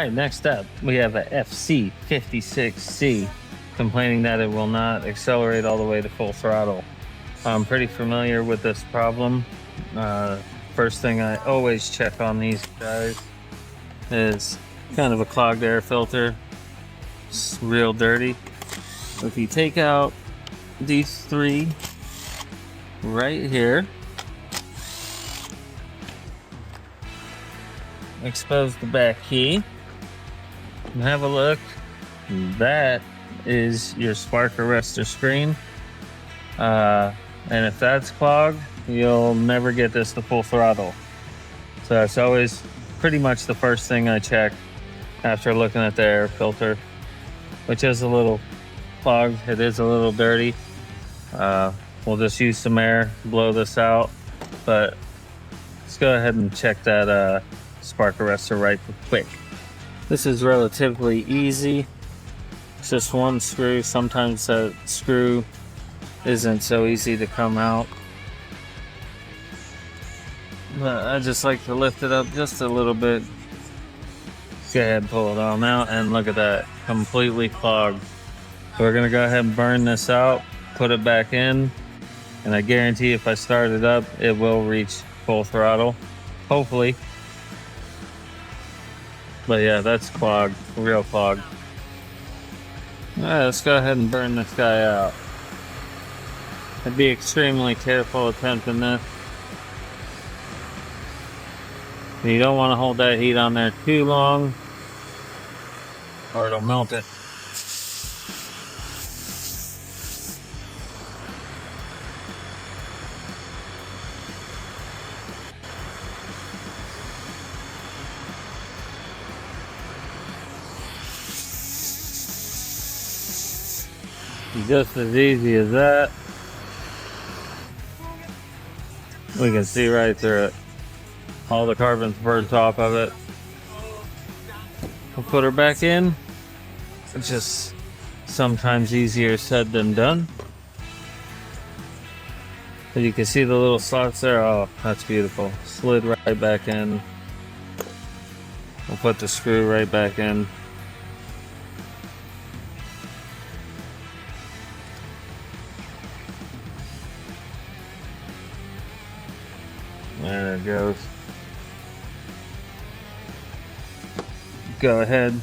right, next up, we have a FC56C complaining that it will not accelerate all the way to full throttle. I'm pretty familiar with this problem. First thing I always check on these guys is kind of a clogged air filter. It's real dirty. If you take out these three right here, expose the back key, and have a look. That is your spark arrestor screen. And if that's clogged, you'll never get this to full throttle. So that's always pretty much the first thing I check after looking at the air filter, which is a little clogged. It is a little dirty. We'll just use some air, blow this out, but let's go ahead and check that spark arrestor right quick. This is relatively easy. It's just one screw. Sometimes that screw isn't so easy to come out, but I just like to lift it up just a little bit. Go ahead and pull it on out, and look at that, completely clogged. So we're gonna go ahead and burn this out, put it back in, and I guarantee if I start it up, it will reach full throttle, hopefully. But yeah, that's clogged, real clogged. All right, let's go ahead and burn this guy out. I'd be extremely careful attempting this. You don't want to hold that heat on there too long, or it'll melt it. Just as easy as that. We can see right through it. All the carbon's burnt off of it. We'll put her back in. It's just sometimes easier said than done. But you can see the little slots there. Oh, that's beautiful. Slid right back in. We'll put the screw right back in. There it goes. Go ahead,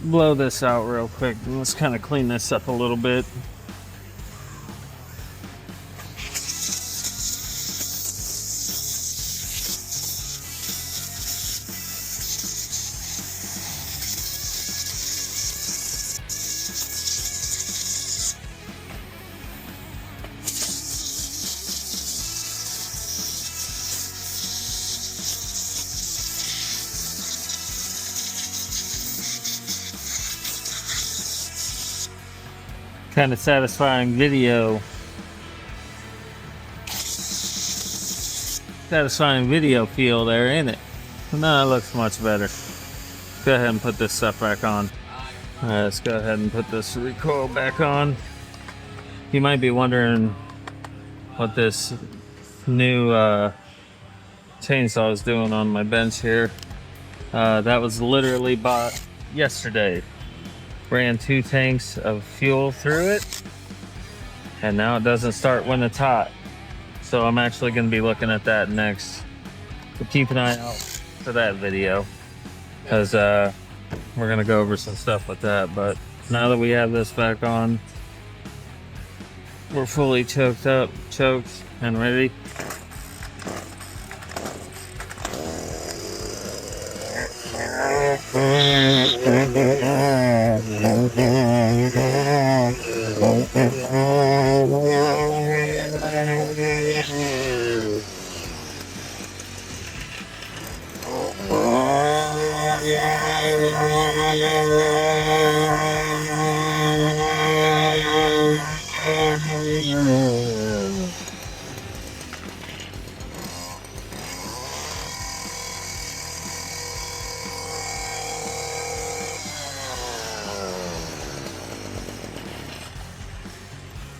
blow this out real quick. Let's kind of clean this up a little bit. Kind of satisfying video feel there, ain't it? No, it looks much better. Go ahead and put this stuff back on. All right, let's go ahead and put this recoil back on. You might be wondering what this new chainsaw is doing on my bench here. That was literally bought yesterday. Ran 2 tanks of fuel through it, and now it doesn't start when it's hot. So I'm actually going to be looking at that next. So keep an eye out for that video, because we're going to go over some stuff with that. But now that we have this back on, we're fully choked and ready.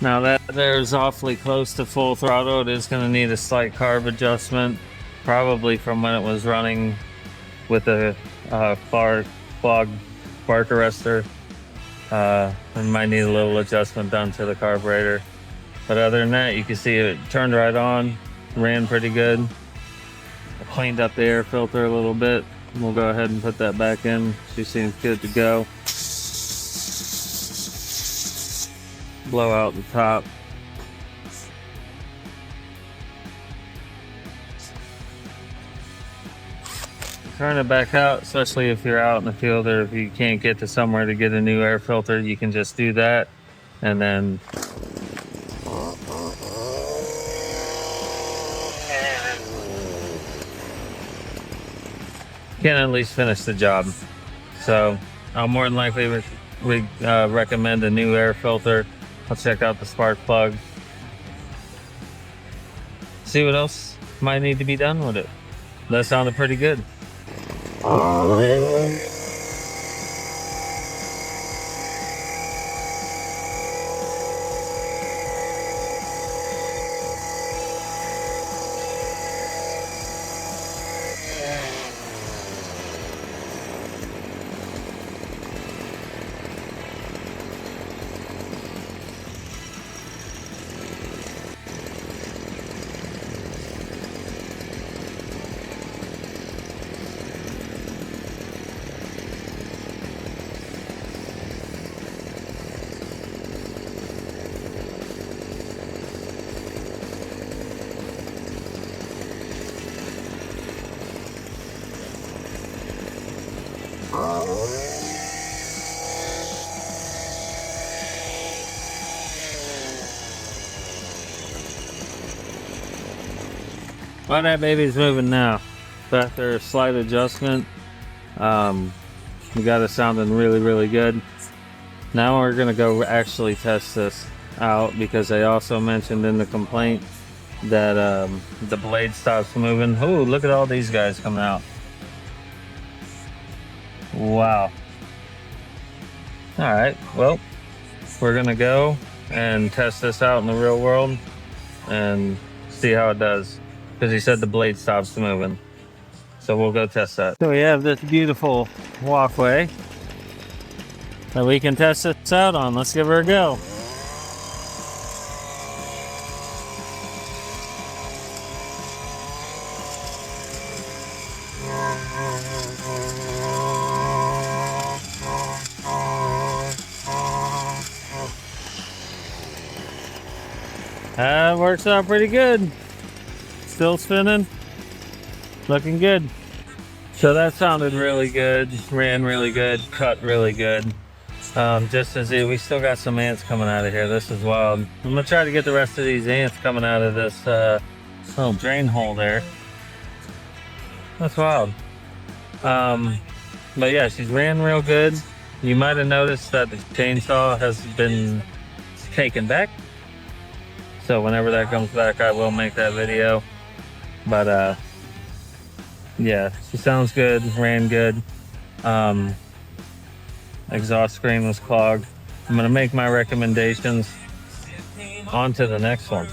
Now that there's awfully close to full throttle, it is going to need a slight carb adjustment, probably from when it was running with the clogged spark arrestor. And might need a little adjustment done to the carburetor. But other than that, you can see it turned right on, ran pretty good. I cleaned up the air filter a little bit. We'll go ahead and put that back in. She seems good to go. Blow out the top. Turn it back out, especially if you're out in the field or if you can't get to somewhere to get a new air filter, you can just do that. And then can at least finish the job. So I'll more than likely recommend a new air filter. I'll check out the spark plug. See what else might need to be done with it. That sounded pretty good. Well, that baby's moving now. So after a slight adjustment, we got it sounding really, really good. Now we're gonna go actually test this out because they also mentioned in the complaint that the blade stops moving. Oh, look at all these guys coming out. Wow. All right, well, we're gonna go and test this out in the real world and see how it does. Because he said the blade stops moving. So we'll go test that. So we have this beautiful walkway that we can test this out on. Let's give her a go. Works out pretty good. Still spinning, looking good. So that sounded really good, ran really good, cut really good. Just as we still got some ants coming out of here. This is wild. I'm gonna try to get the rest of these ants coming out of this little drain hole there. That's wild. But yeah, she's ran real good. You might have noticed that the chainsaw has been taken back. So whenever that comes back, I will make that video. But yeah, she sounds good, ran good. Exhaust screen was clogged. I'm gonna make my recommendations on to the next one.